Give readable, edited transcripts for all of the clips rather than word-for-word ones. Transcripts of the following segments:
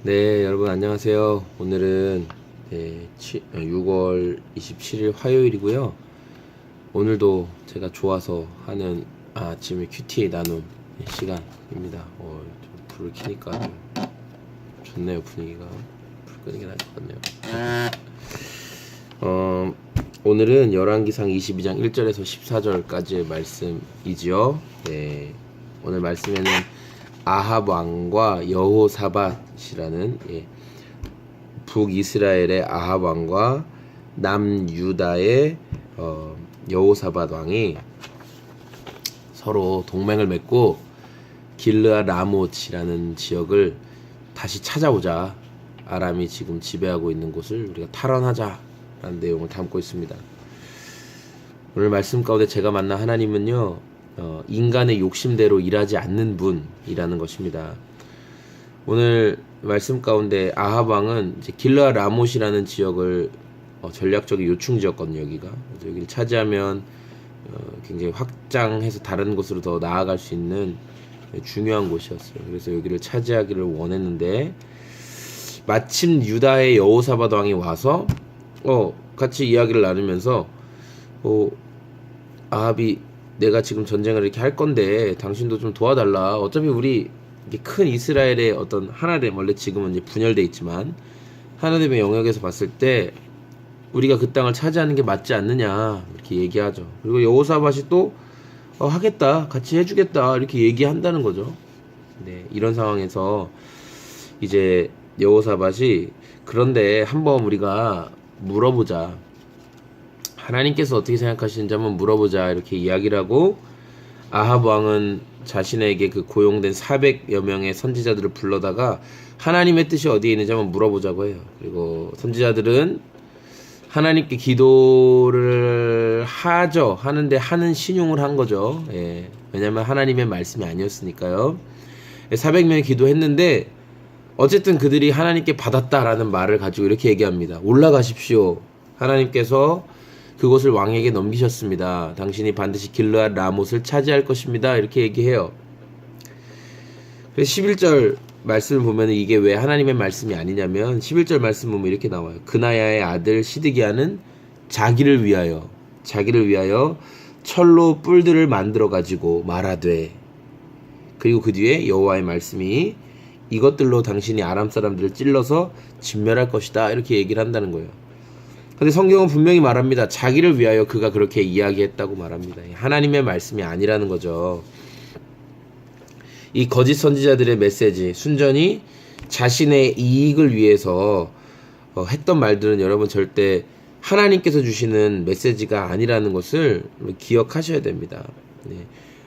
네, 여러분 안녕하세요. 오늘은 6월 27일 화요일이고요. 오늘도 제가 좋아서 하는 아침에 QTA 나눔 시간입니다. 좀 불을 켜니까 좀 좋네요. 분위기가. 불 끄는 게 나을 것 같네요. 오늘은 열왕기상 22장 1절에서 14절까지의 말씀이지요. 네, 오늘 말씀에는 아합 왕과 여호사밧이라는 북이스라엘의 아합 왕과 남유다의 여호사밧 왕이 서로 동맹을 맺고 길르앗 라못이라는 지역을 다시 찾아오자. 아람이 지금 지배하고 있는 곳을 우리가 탈환하자라는 내용을 담고 있습니다. 오늘 말씀 가운데 제가 만난 하나님은요, 인간의 욕심대로 일하지 않는 분이라는 것입니다. 오늘 말씀 가운데 아합 왕은 이제 길르앗 라못이라는 지역을 전략적인 요충 지었거든요. 여기가 여기를 차지하면 굉장히 확장해서 다른 곳으로 더 나아갈 수 있는 중요한 곳이었어요. 그래서 여기를 차지하기를 원했는데 마침 유다의 여호사밧 왕이 와서 같이 이야기를 나누면서 아합이 내가 지금 전쟁을 이렇게 할 건데 당신도 좀 도와달라. 어차피 우리 큰 이스라엘의 어떤 하나됨, 원래 지금은 이제 분열돼 있지만 하나됨의 영역에서 봤을 때 우리가 그 땅을 차지하는 게 맞지 않느냐 이렇게 얘기하죠. 그리고 여호사밧이 또 하겠다, 같이 해주겠다 이렇게 얘기한다는 거죠. 네, 이런 상황에서 이제 여호사밧이 그런데 한번 우리가 물어보자. 하나님께서 어떻게 생각하시는지 한번 물어보자 이렇게 이야기를 하고 아합 왕은 자신에게 그 고용된 400여 명의 선지자들을 불러다가 하나님의 뜻이 어디에 있는지 한번 물어보자고 해요. 그리고 선지자들은 하나님께 기도를 하는데 하는 신용을 한 거죠. 왜냐하면 하나님의 말씀이 아니었으니까요. 400명이 기도했는데 어쨌든 그들이 하나님께 받았다라는 말을 가지고 이렇게 얘기합니다. 올라가십시오. 하나님께서 그곳을 왕에게 넘기셨습니다. 당신이 반드시 길르앗 라못을 차지할 것입니다. 이렇게 얘기해요. 그래서 11절 말씀을 보면 이게 왜 하나님의 말씀이 아니냐면 11절 말씀 보면 이렇게 나와요. 그나야의 아들 시드기야는 자기를 위하여 철로 뿔들을 만들어 가지고 말하되, 그리고 그 뒤에 여호와의 말씀이 이것들로 당신이 아람 사람들을 찔러서 진멸할 것이다 이렇게 얘기를 한다는 거예요. 근데 성경은 분명히 말합니다. 자기를 위하여 그가 그렇게 이야기했다고 말합니다. 하나님의 말씀이 아니라는 거죠. 이 거짓 선지자들의 메시지, 순전히 자신의 이익을 위해서 했던 말들은 여러분 절대 하나님께서 주시는 메시지가 아니라는 것을 기억하셔야 됩니다.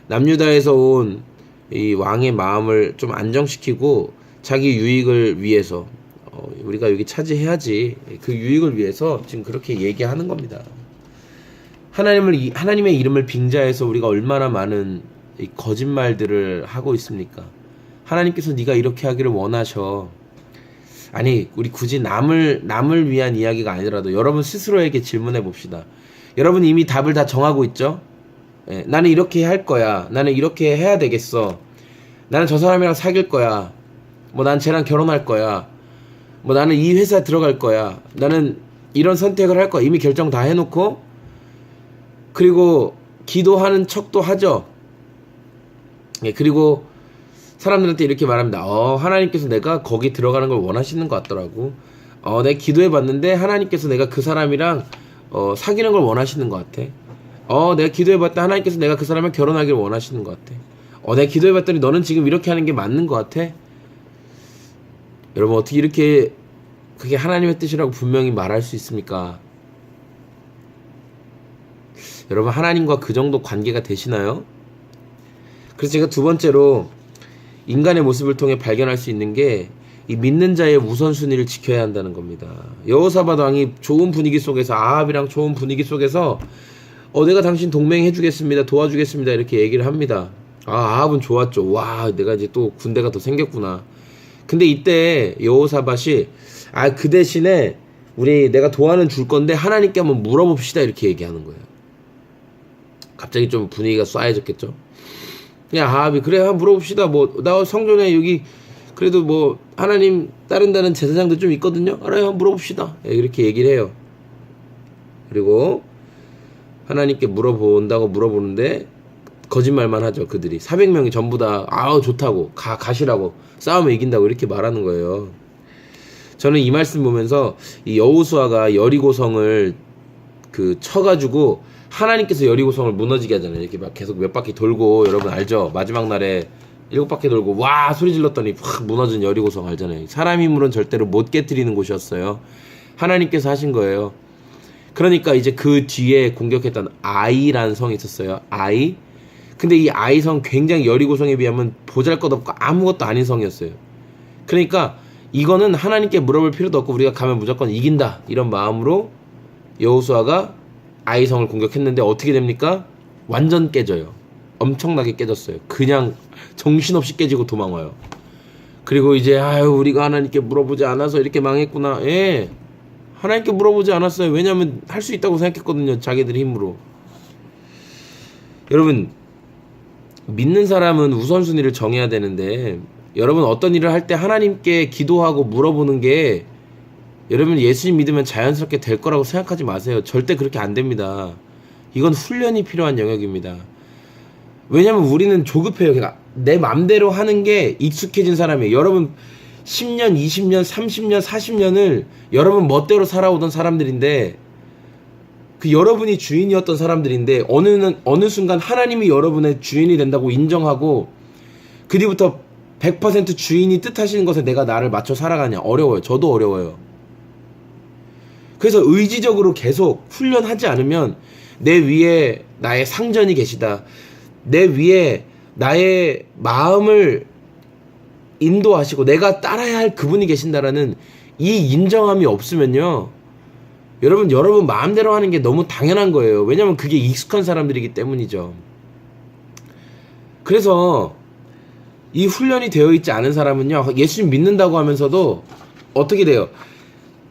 남유다에서 온 이 왕의 마음을 좀 안정시키고 자기 유익을 위해서 우리가 여기 차지해야지, 그 유익을 위해서 지금 그렇게 얘기하는 겁니다. 하나님의 이름을 빙자해서 우리가 얼마나 많은 거짓말들을 하고 있습니까? 하나님께서 네가 이렇게 하기를 원하셔. 아니, 우리 굳이 남을 위한 이야기가 아니더라도 여러분 스스로에게 질문해 봅시다. 여러분 이미 답을 다 정하고 있죠? 나는 이렇게 할 거야. 나는 이렇게 해야 되겠어. 나는 저 사람이랑 사귈 거야. 난 쟤랑 결혼할 거야. 나는 이 회사에 들어갈 거야. 나는 이런 선택을 할 거야. 이미 결정 다 해놓고, 그리고 기도하는 척도 하죠. 그리고 사람들한테 이렇게 말합니다. 하나님께서 내가 거기 들어가는 걸 원하시는 것 같더라고. 내가 기도해봤는데 하나님께서 내가 그 사람이랑 사귀는 걸 원하시는 것 같아. 내가 기도해봤더니 하나님께서 내가 그 사람이랑 결혼하기를 원하시는 것 같아. 내가 기도해봤더니 너는 지금 이렇게 하는 게 맞는 것 같아. 여러분 어떻게 이렇게 그게 하나님의 뜻이라고 분명히 말할 수 있습니까? 여러분 하나님과 그 정도 관계가 되시나요? 그래서 제가 두 번째로 인간의 모습을 통해 발견할 수 있는 게 이 믿는 자의 우선순위를 지켜야 한다는 겁니다. 여호사밧 왕이 좋은 분위기 속에서, 아합이랑 좋은 분위기 속에서 내가 당신 동맹해주겠습니다, 도와주겠습니다 이렇게 얘기를 합니다. 아합은 좋았죠. 와, 내가 이제 또 군대가 더 생겼구나. 근데 이때 여호사밧이 그 대신에 내가 도와는 줄 건데 하나님께 한번 물어봅시다 이렇게 얘기하는 거예요. 갑자기 좀 분위기가 쏴해졌겠죠. 야, 아합이 그래 한번 물어봅시다. 나 성전에 여기 그래도 뭐 하나님 따른다는 제사장들 좀 있거든요. 알아요, 물어봅시다. 이렇게 얘기를 해요. 그리고 하나님께 물어본다고 물어보는데 거짓말만 하죠. 그들이 400명이 전부 다 좋다고 가시라고 싸우면 이긴다고 이렇게 말하는 거예요. 저는 이 말씀 보면서 이 여호수아가 여리고성을 쳐가지고 하나님께서 여리고성을 무너지게 하잖아요. 이렇게 막 계속 몇 바퀴 돌고, 여러분 알죠? 마지막 날에 7바퀴 돌고 와 소리 질렀더니 확 무너진 여리고성 알잖아요. 사람 힘으로는 절대로 못 깨트리는 곳이었어요. 하나님께서 하신 거예요. 그러니까 이제 그 뒤에 공격했던 아이라는 성이 있었어요. 아이. 근데 이 아이 성 굉장히 여리고성에 비하면 보잘것없고 아무것도 아닌 성이었어요. 그러니까 이거는 하나님께 물어볼 필요도 없고 우리가 가면 무조건 이긴다, 이런 마음으로 여호수아가 아이 성을 공격했는데 어떻게 됩니까? 완전 깨져요. 엄청나게 깨졌어요. 그냥 정신없이 깨지고 도망와요. 그리고 이제 우리가 하나님께 물어보지 않아서 이렇게 망했구나. 예, 하나님께 물어보지 않았어요. 왜냐하면 할 수 있다고 생각했거든요. 자기들의 힘으로. 여러분, 믿는 사람은 우선순위를 정해야 되는데, 여러분 어떤 일을 할 때 하나님께 기도하고 물어보는 게, 여러분 예수님 믿으면 자연스럽게 될 거라고 생각하지 마세요. 절대 그렇게 안 됩니다. 이건 훈련이 필요한 영역입니다. 왜냐면 우리는 조급해요. 그러니까 내 맘대로 하는 게 익숙해진 사람이에요. 여러분 10년, 20년, 30년, 40년을 여러분 멋대로 살아오던 사람들인데, 그 여러분이 주인이었던 사람들인데 어느 순간 하나님이 여러분의 주인이 된다고 인정하고 그 뒤부터 100% 주인이 뜻하시는 것에 내가 나를 맞춰 살아가냐. 어려워요. 저도 어려워요. 그래서 의지적으로 계속 훈련하지 않으면 내 위에 나의 상전이 계시다, 내 위에 나의 마음을 인도하시고 내가 따라야 할 그분이 계신다라는 이 인정함이 없으면요, 여러분 마음대로 하는 게 너무 당연한 거예요. 왜냐면 그게 익숙한 사람들이기 때문이죠. 그래서 이 훈련이 되어 있지 않은 사람은요, 예수님 믿는다고 하면서도 어떻게 돼요?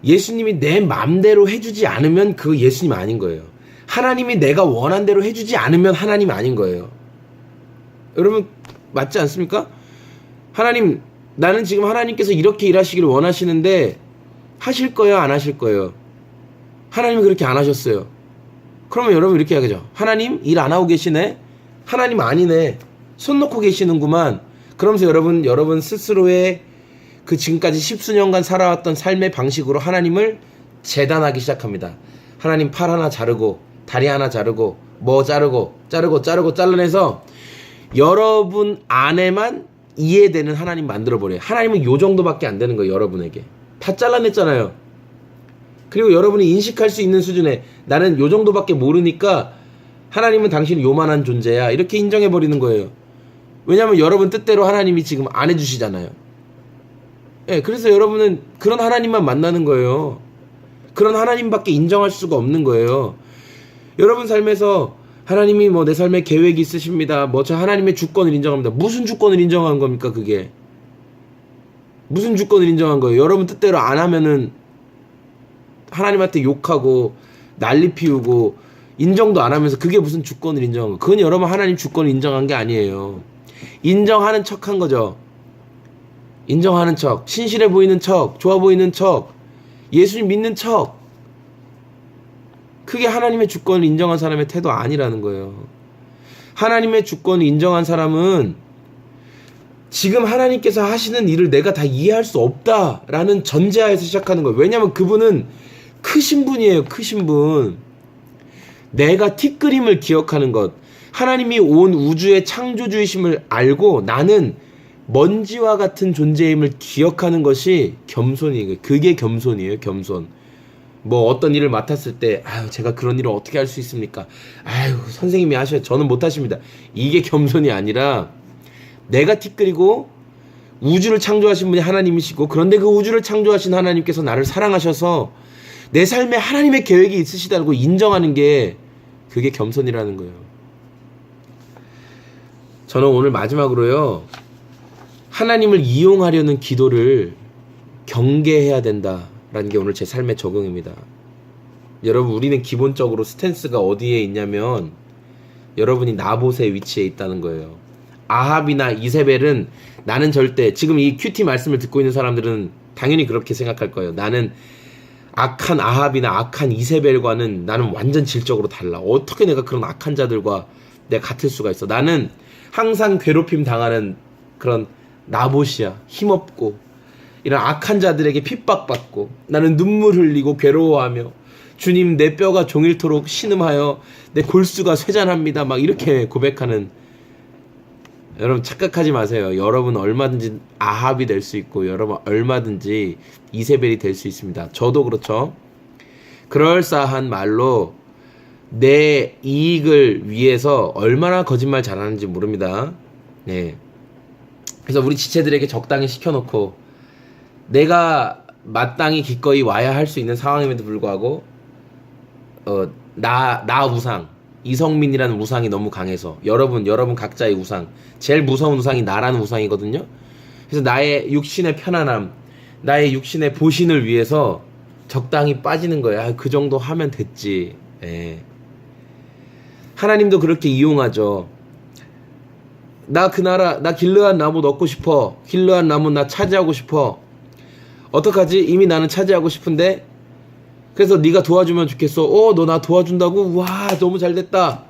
예수님이 내 맘대로 해주지 않으면 그 예수님 아닌 거예요. 하나님이 내가 원한 대로 해주지 않으면 하나님 아닌 거예요. 여러분 맞지 않습니까? 하나님, 나는 지금 하나님께서 이렇게 일하시기를 원하시는데 하실 거예요, 안 하실 거예요? 하나님이 그렇게 안 하셨어요. 그러면 여러분 이렇게 하겠죠. 하나님 일 안 하고 계시네? 하나님 아니네. 손 놓고 계시는구만. 그러면서 여러분 스스로의 그 지금까지 십수년간 살아왔던 삶의 방식으로 하나님을 재단하기 시작합니다. 하나님 팔 하나 자르고 다리 하나 자르고 뭐 자르고 잘라내서 여러분 안에만 이해되는 하나님 만들어버려요. 하나님은 요 정도밖에 안 되는 거예요. 여러분에게 다 잘라냈잖아요. 그리고 여러분이 인식할 수 있는 수준에 나는 요 정도밖에 모르니까 하나님은 당신은 요만한 존재야, 이렇게 인정해버리는 거예요. 왜냐하면 여러분 뜻대로 하나님이 지금 안 해주시잖아요. 예, 그래서 여러분은 그런 하나님만 만나는 거예요. 그런 하나님밖에 인정할 수가 없는 거예요. 여러분 삶에서 하나님이 뭐 내 삶에 계획이 있으십니다, 뭐 저 하나님의 주권을 인정합니다. 무슨 주권을 인정한 겁니까? 그게 무슨 주권을 인정한 거예요? 여러분 뜻대로 안 하면은 하나님한테 욕하고 난리 피우고 인정도 안 하면서 그게 무슨 주권을 인정한 거예요? 그건 여러분 하나님 주권을 인정한 게 아니에요. 인정하는 척 한 거죠. 인정하는 척, 신실해 보이는 척, 좋아 보이는 척, 예수님 믿는 척. 그게 하나님의 주권을 인정한 사람의 태도 아니라는 거예요. 하나님의 주권을 인정한 사람은 지금 하나님께서 하시는 일을 내가 다 이해할 수 없다라는 전제하에서 시작하는 거예요. 왜냐하면 그분은 크신 분이에요. 크신 분. 내가 티끌임을 기억하는 것, 하나님이 온 우주의 창조주이심을 알고 나는 먼지와 같은 존재임을 기억하는 것이 겸손이에요. 그게 겸손이에요. 겸손. 뭐 어떤 일을 맡았을 때 제가 그런 일을 어떻게 할 수 있습니까? 선생님이 하셔요. 저는 못하십니다. 이게 겸손이 아니라 내가 티끌이고 우주를 창조하신 분이 하나님이시고, 그런데 그 우주를 창조하신 하나님께서 나를 사랑하셔서 내 삶에 하나님의 계획이 있으시다고 인정하는 게 그게 겸손이라는 거예요. 저는 오늘 마지막으로요, 하나님을 이용하려는 기도를 경계해야 된다라는 게 오늘 제 삶의 적용입니다. 여러분, 우리는 기본적으로 스탠스가 어디에 있냐면 여러분이 나봇의 위치에 있다는 거예요. 아합이나 이세벨은 나는 절대 지금 이 큐티 말씀을 듣고 있는 사람들은 당연히 그렇게 생각할 거예요. 나는 악한 아합이나 악한 이세벨과는 나는 완전 질적으로 달라. 어떻게 내가 그런 악한 자들과 내가 같을 수가 있어. 나는 항상 괴롭힘 당하는 그런 나봇이야. 힘없고 이런 악한 자들에게 핍박받고 나는 눈물 흘리고 괴로워하며 주님 내 뼈가 종일토록 신음하여 내 골수가 쇠잔합니다. 막 이렇게 고백하는. 여러분 착각하지 마세요. 여러분 얼마든지 아합이 될 수 있고 여러분 얼마든지 이세벨이 될 수 있습니다. 저도 그렇죠. 그럴싸한 말로 내 이익을 위해서 얼마나 거짓말 잘하는지 모릅니다. 네. 그래서 우리 지체들에게 적당히 시켜놓고 내가 마땅히 기꺼이 와야 할 수 있는 상황임에도 불구하고 나 우상 이성민이라는 우상이 너무 강해서 여러분 각자의 우상 제일 무서운 우상이 나라는 우상이거든요. 그래서 나의 육신의 편안함 나의 육신의 보신을 위해서 적당히 빠지는 거야. 그 정도 하면 됐지. 예. 하나님도 그렇게 이용하죠. 나 길르앗 나무 넣고 싶어. 길르앗 나무 나 차지하고 싶어. 어떡하지? 이미 나는 차지하고 싶은데 그래서 네가 도와주면 좋겠어. 너 나 도와준다고? 와 너무 잘됐다.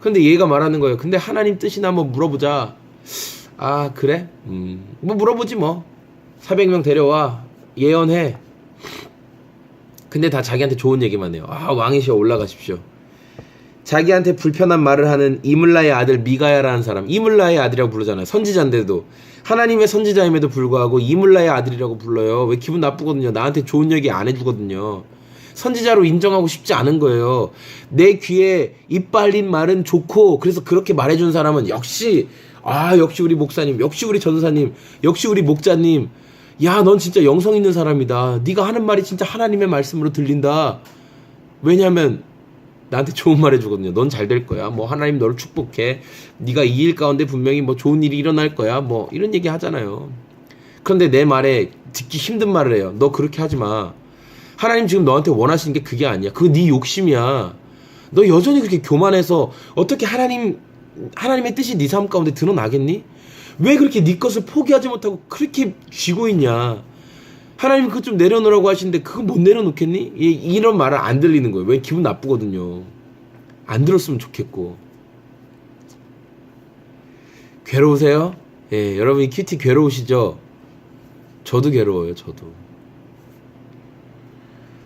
근데 얘가 말하는 거예요. 근데 하나님 뜻이나 한번 물어보자. 아 그래? 뭐 물어보지 뭐. 400명 데려와. 예언해. 근데 다 자기한테 좋은 얘기만 해요. 아 왕이시여 올라가십시오. 자기한테 불편한 말을 하는 이물라의 아들 미가야라는 사람. 이물라의 아들이라고 부르잖아요. 선지자인데도. 하나님의 선지자임에도 불구하고 이물라의 아들이라고 불러요. 왜 기분 나쁘거든요. 나한테 좋은 얘기 안 해주거든요. 선지자로 인정하고 싶지 않은 거예요. 내 귀에 입 발린 말은 좋고 그래서 그렇게 말해준 사람은 역시 우리 목사님, 역시 우리 전사님, 역시 우리 목자님. 야, 넌 진짜 영성 있는 사람이다. 네가 하는 말이 진짜 하나님의 말씀으로 들린다. 왜냐면 나한테 좋은 말 해주거든요. 넌 잘 될 거야. 뭐 하나님 너를 축복해. 네가 이 일 가운데 분명히 뭐 좋은 일이 일어날 거야. 뭐 이런 얘기 하잖아요. 그런데 내 말에 듣기 힘든 말을 해요. 너 그렇게 하지 마. 하나님 지금 너한테 원하시는 게 그게 아니야. 그거 네 욕심이야. 너 여전히 그렇게 교만해서 어떻게 하나님의 뜻이 네 삶 가운데 드러나겠니? 왜 그렇게 네 것을 포기하지 못하고 그렇게 쥐고 있냐? 하나님 그거 좀 내려놓으라고 하시는데 그거 못 내려놓겠니? 이런 말은 안 들리는 거예요. 왜? 기분 나쁘거든요. 안 들었으면 좋겠고. 괴로우세요? 예, 여러분이 큐티 괴로우시죠? 저도 괴로워요. 저도.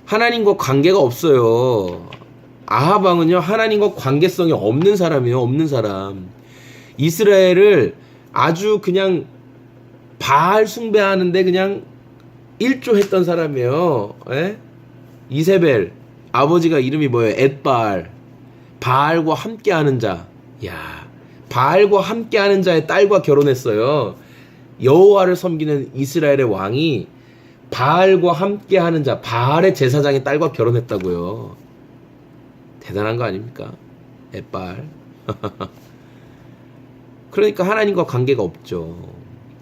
하나님과 관계가 없어요. 아합 왕은요 하나님과 관계성이 없는 사람이에요. 없는 사람. 이스라엘을 아주 그냥 바알 숭배하는데 그냥 일조했던 사람이에요. 에? 이세벨 아버지가 이름이 뭐예요? 엣바알. 바알과 함께하는 자. 야, 바알과 함께하는 자의 딸과 결혼했어요. 여호와를 섬기는 이스라엘의 왕이 바알과 함께하는 자, 바알의 제사장의 딸과 결혼했다고요. 대단한 거 아닙니까? 엣바알. 그러니까 하나님과 관계가 없죠.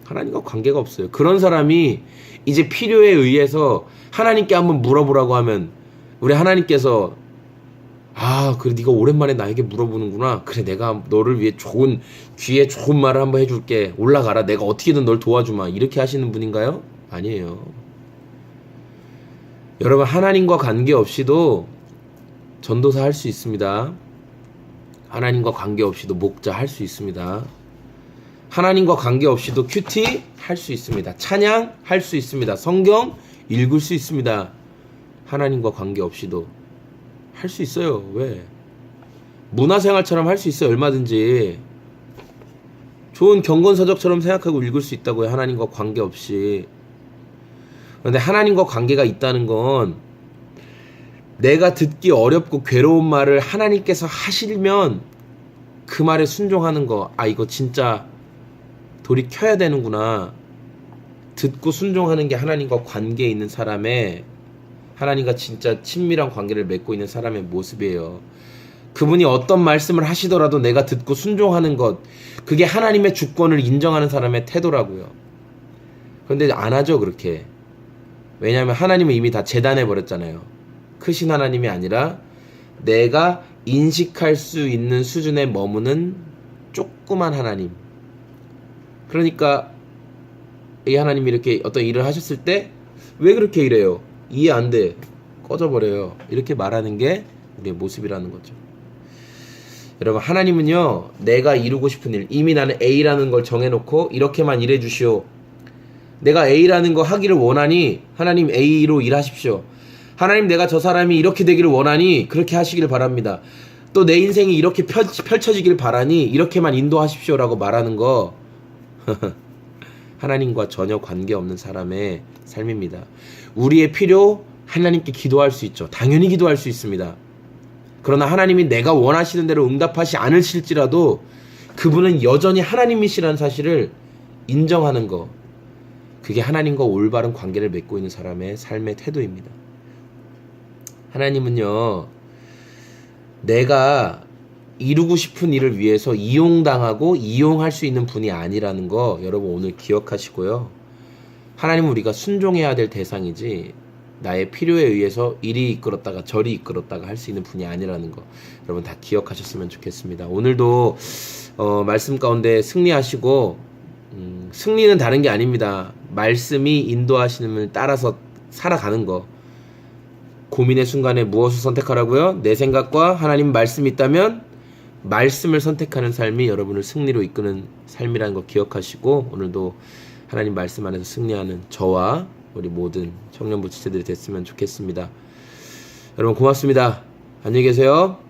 하나님과 관계가 없어요. 그런 사람이 이제 필요에 의해서 하나님께 한번 물어보라고 하면 우리 하나님께서 그래 네가 오랜만에 나에게 물어보는구나. 그래 내가 너를 위해 귀에 좋은 말을 한번 해줄게. 올라가라. 내가 어떻게든 널 도와주마. 이렇게 하시는 분인가요? 아니에요. 여러분 하나님과 관계없이도 전도사 할 수 있습니다. 하나님과 관계없이도 목자 할 수 있습니다. 하나님과 관계없이도 큐티 할 수 있습니다. 찬양 할 수 있습니다. 성경 읽을 수 있습니다. 하나님과 관계없이도 할 수 있어요. 왜? 문화생활처럼 할 수 있어요. 얼마든지. 좋은 경건서적처럼 생각하고 읽을 수 있다고요. 하나님과 관계없이. 그런데 하나님과 관계가 있다는 건 내가 듣기 어렵고 괴로운 말을 하나님께서 하시면 그 말에 순종하는 거. 이거 진짜 돌이켜야 되는구나. 듣고 순종하는 게 하나님과 관계에 있는 사람의, 하나님과 진짜 친밀한 관계를 맺고 있는 사람의 모습이에요. 그분이 어떤 말씀을 하시더라도 내가 듣고 순종하는 것, 그게 하나님의 주권을 인정하는 사람의 태도라고요. 그런데 안 하죠, 그렇게. 왜냐하면 하나님은 이미 다 재단해 버렸잖아요. 크신 하나님이 아니라 내가 인식할 수 있는 수준에 머무는 조그만 하나님, 그러니까 이 하나님이 이렇게 어떤 일을 하셨을 때 왜 그렇게 일해요? 이해 안 돼. 꺼져버려요. 이렇게 말하는 게 우리의 모습이라는 거죠. 여러분, 하나님은요, 내가 이루고 싶은 일, 이미 나는 A라는 걸 정해놓고 이렇게만 일해 주시오. 내가 A라는 거 하기를 원하니 하나님 A로 일하십시오. 하나님, 내가 저 사람이 이렇게 되기를 원하니 그렇게 하시길 바랍니다. 또 내 인생이 이렇게 펼쳐지길 바라니 이렇게만 인도하십시오라고 말하는 거 하나님과 전혀 관계없는 사람의 삶입니다. 우리의 필요 하나님께 기도할 수 있죠. 당연히 기도할 수 있습니다. 그러나 하나님이 내가 원하시는 대로 응답하지 않으실지라도 그분은 여전히 하나님이시라는 사실을 인정하는 거, 그게 하나님과 올바른 관계를 맺고 있는 사람의 삶의 태도입니다. 하나님은요, 내가 이루고 싶은 일을 위해서 이용당하고 이용할 수 있는 분이 아니라는 거 여러분 오늘 기억하시고요. 하나님은 우리가 순종해야 될 대상이지 나의 필요에 의해서 이리 이끌었다가 저리 이끌었다가 할 수 있는 분이 아니라는 거 여러분 다 기억하셨으면 좋겠습니다. 오늘도 말씀 가운데 승리하시고 승리는 다른 게 아닙니다. 말씀이 인도하시는 따라서 살아가는 거. 고민의 순간에 무엇을 선택하라고요? 내 생각과 하나님 말씀이 있다면 말씀을 선택하는 삶이 여러분을 승리로 이끄는 삶이라는 거 기억하시고 오늘도 하나님 말씀 안에서 승리하는 저와 우리 모든 청년부 지체들이 됐으면 좋겠습니다. 여러분 고맙습니다. 안녕히 계세요.